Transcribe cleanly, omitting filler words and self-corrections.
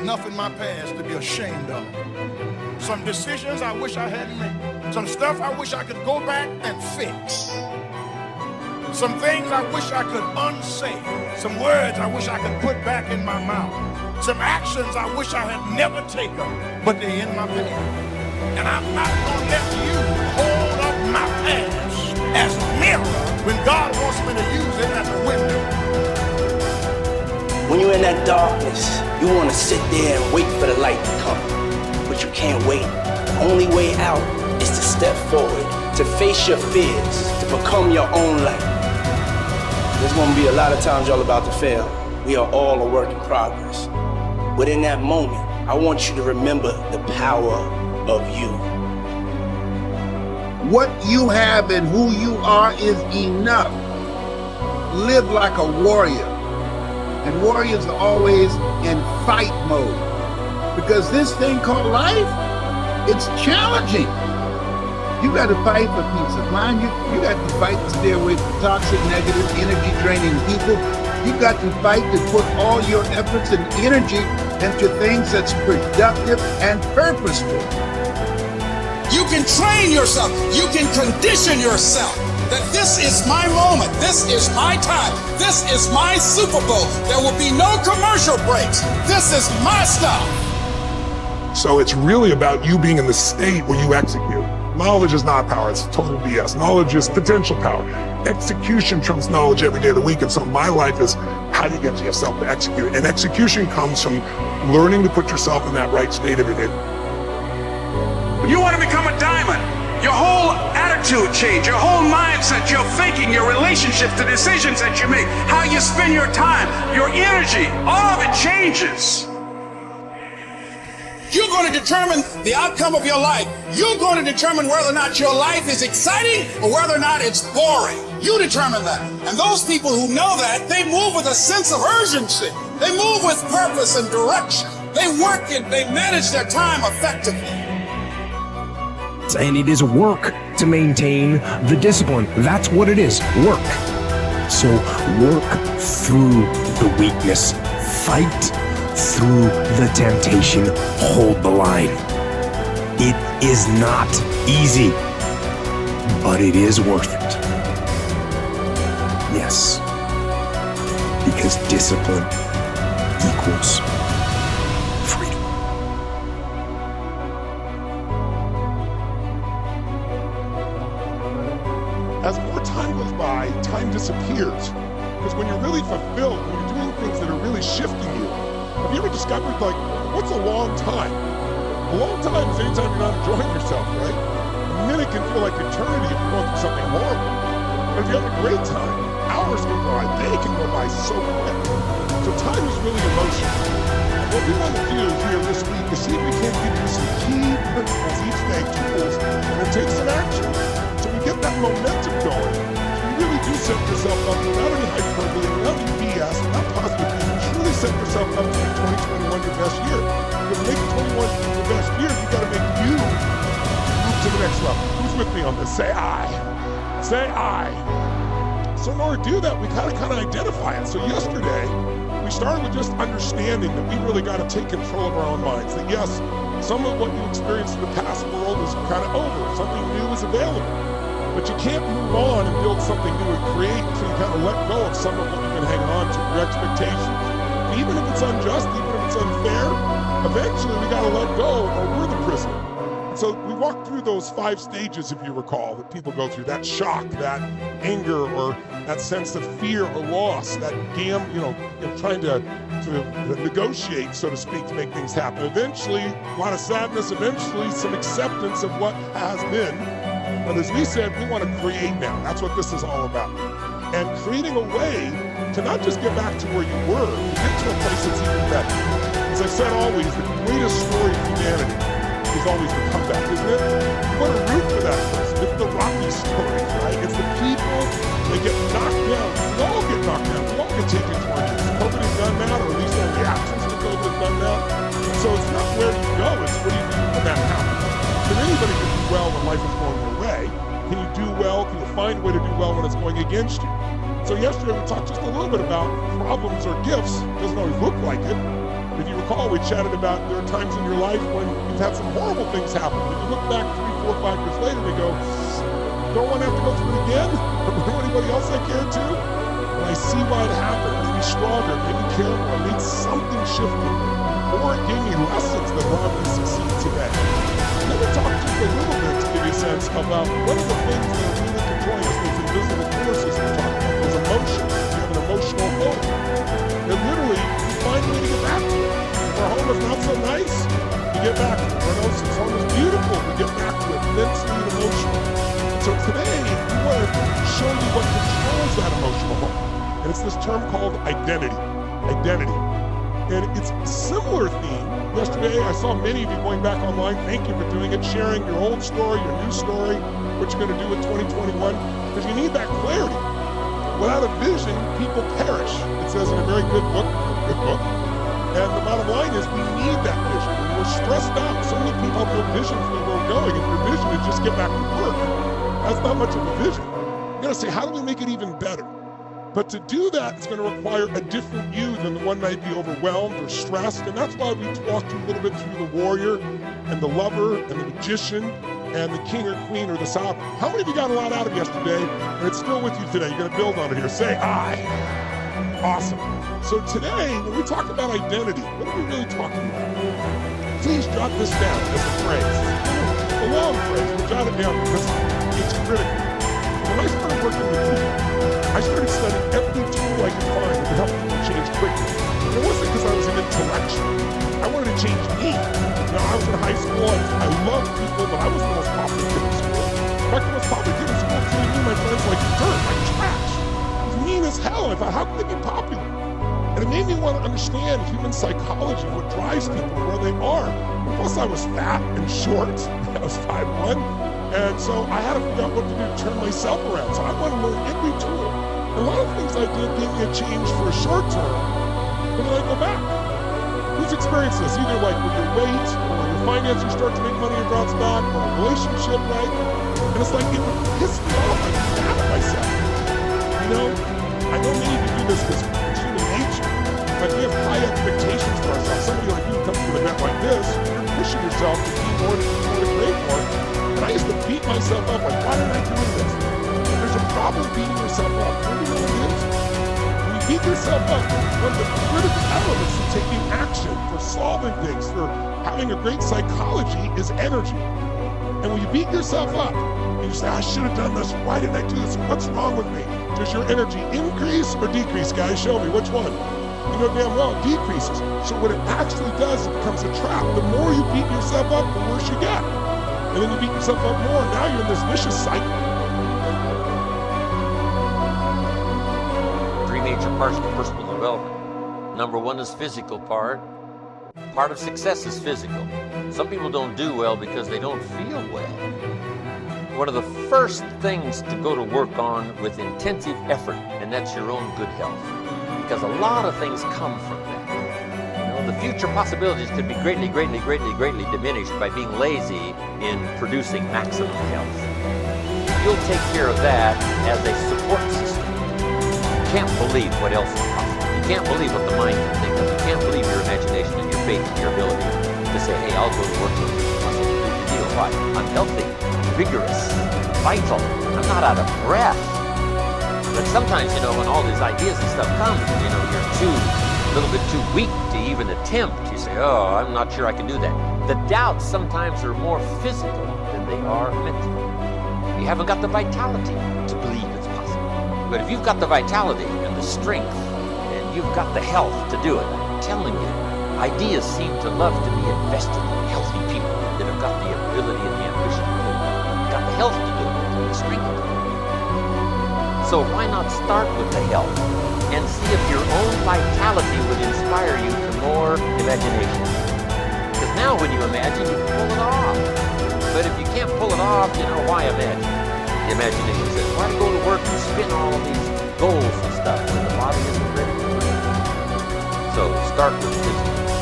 enough in my past to be ashamed of. Some decisions I wish I hadn't made. Some stuff I wish I could go back and fix. Some things I wish I could unsay. Some words I wish I could put back in my mouth. Some actions I wish I had never taken, but they're in my past. And I'm not gonna let you hold up my past as a mirror when God wants me to use it as a window. When you're in that darkness, you want to sit there and wait for the light to come. But you can't wait. The only way out is to step forward, to face your fears, to become your own light. There's going to be a lot of times y'all about to fail. We are all a work in progress. But in that moment, I want you to remember the power of you. What you have and who you are is enough. Live like a warrior. And warriors are always in fight mode. Because this thing called life, it's challenging. You got to fight for peace of mind. You got to fight to stay away from toxic, negative, energy-draining people. You got to fight to put all your efforts and energy into things that's productive and purposeful. You can train yourself. You can condition yourself that this is my moment. This is my time. This is my Super Bowl. There will be no commercial breaks. This is my stuff. So it's really about you being in the state where you execute. Knowledge is not power, it's total BS. Knowledge is potential power. Execution trumps knowledge every day of the week. And so my life is, how do you get yourself to execute? And execution comes from learning to put yourself in that right state every day. You want to become a diamond. Your whole attitude change, your whole mindset, your thinking, your relationships, the decisions that you make, how you spend your time, your energy, all of it changes. You're going to determine the outcome of your life. You're going to determine whether or not your life is exciting or whether or not it's boring. You determine that. And those people who know that, they move with a sense of urgency. They move with purpose and direction. They work it, they manage their time effectively. And it is work to maintain the discipline. That's what it is, work. So work through the weakness, fight through the temptation, hold the line. It is not easy, but it is worth it. Yes, because discipline equals freedom. As more time goes by, time disappears. Because when you're really fulfilled, when you're doing things that are really shifting you, have you ever discovered, like, what's a long time? A long time is anytime you're not enjoying yourself, right? A minute can feel like eternity if you're going through something horrible. But if you have a great time, hours go by, day can go by so quick. So time is really emotion. And what we want to do here this week is see if we can't give you some key principles each day, tools, and then take some action. So we get that momentum going. So you really do set yourself up without any hyperbole, without any BS, without positive things. Really set yourself up to make 2021 your best year. Because making 21 your best year, you got to make you move to the next level. Who's with me on this? Say I. Say I. So in order to do that, we kind of identify it. So yesterday, we started with just understanding that we really got to take control of our own minds. That yes, some of what you experienced in the past world is kind of over. Something new is available. But you can't move on and build something new and create until you kind of let go of some of what you've been hanging on to, your expectations. Even if it's unjust, even if it's unfair, eventually we got to let go or we're the prisoner. So we walked through those 5 stages, if you recall, that people go through. That shock, that anger, or that sense of fear or loss, that trying to negotiate, so to speak, to make things happen. Eventually, a lot of sadness, eventually some acceptance of what has been. But as we said, we want to create now. That's what this is all about. And creating a way to not just get back to where you were, to get to a place that's even better. As I said always, the greatest story of humanity is always the comeback, isn't it? You want to root for that person. It's the Rocky story, right? It's the people that get knocked down. We all get knocked down. We all get taken to our knees. COVID is done now, or at least our reactions to COVID is done now. So it's not where you go, it's what do you do when that happens. Can anybody do well when life is going your way? Can you do well? Can you find a way to do well when it's going against you? So yesterday we talked just a little bit about problems or gifts. It doesn't always look like it. If you recall, we chatted about there are times in your life when you've had some horrible things happen. If you look back 3, 4, 5 years later, you go, don't want to have to go through it again? Or anybody else I cared to? And I see why it happened. It made me stronger, it made me care more, it made something shift in me. Or it gave me lessons that allowed me to succeed today. Let me talk just a little bit to give you a sense about what are the things that are really controlling us, those invisible forces we're talking about, those emotions. You have an emotional home. And literally, you find a way to get back to it. If our home is not so nice, we get back to it. If our home is beautiful, we get back to it mentally and emotionally. So today, we want to show you what controls that emotional home. And it's this term called identity. Identity. And it's a similar theme. Yesterday, I saw many of you going back online. Thank you for doing it, sharing your old story, your new story, what you're going to do in 2021, because you need that clarity. Without a vision, people perish. It says in a very good book. And the bottom line is we need that vision. We're stressed out. So many people have no vision for where we're going. If your vision is just get back to work, that's not much of a vision. You got to say, how do we make it even better? But to do that, it's going to require a different you than the one that might be overwhelmed or stressed. And that's why we walked you a little bit through the warrior and the lover and the magician and the king or queen or the sovereign. How many of you got a lot out of yesterday and it's still with you today? You're going to build on it here. Say, I. Awesome. So today, when we talk about identity, what are we really talking about? Please jot this down as a phrase. A long phrase, but jot it down because it's critical. When I started working with people, I started studying every tool I could find that could help people change quickly. And it wasn't because I was an intellectual. I wanted to change me. You know, I was in high school, I loved people, but I wasn't the most popular kid in school. In fact, the most popular kid in school treated me and my friends like dirt, like trash. It was mean as hell. I thought, how can they be popular? And it made me want to understand human psychology, what drives people, where they are. And plus, I was fat and short. I was 5'1". And so I had to figure out what to do to turn myself around. So I want to learn every tool. And a lot of things I did gave me a change for a short term, but then I go back. Who's experienced this? Either like with your weight, or your finances start to make money and drops back, or a relationship, right? And it's like, it would piss me off. I'd be mad at myself. You know, I know many of you do this because it's human nature. Like we have high expectations for ourselves. Somebody like you comes to an event like this, you're pushing yourself to be more, to create more. And I used to beat myself up, like, why did I do this? And there's a problem beating yourself up. What do you know what it is? When you beat yourself up, one of the critical elements of taking action, for solving things, for having a great psychology is energy. And when you beat yourself up, and you say, I should have done this, why didn't I do this? What's wrong with me? Does your energy increase or decrease, guys? Show me, which one? You know damn well it decreases. So what it actually does, it becomes a trap. The more you beat yourself up, the worse you get. And then you beat yourself up more, and now you're in this vicious cycle. 3 major parts of personal development. Number 1 is physical part. Part of success is physical. Some people don't do well because they don't feel well. One of the first things to go to work on with intensive effort, and that's your own good health. Because a lot of things come from that. The future possibilities could be greatly diminished by being lazy in producing maximum health. You'll take care of that as a support system. You can't believe what else is possible. You can't believe what the mind can think of. You can't believe your imagination and your faith and your ability to say, hey, I'll go to work with this muscle and do the deal. Why? I'm healthy, vigorous, vital. I'm not out of breath. But sometimes, you know, when all these ideas and stuff come, you know, you're a little bit too weak to even attempt. You say, oh, I'm not sure I can do that. The doubts sometimes are more physical than they are mental. You haven't got the vitality to believe it's possible. But if you've got the vitality and the strength and you've got the health to do it, I'm telling you, ideas seem to love to be invested in healthy people that have got the ability and the ambition to do it, got the health to do it, and the strength to do it. So why not start with the health and see if your own vitality would inspire you to more imagination? Because now when you imagine, you can pull it off. But if you can't pull it off, you know, why imagine? The imagination says, why go to work and spin all of these goals and stuff when the body isn't ready for it? So start with physical.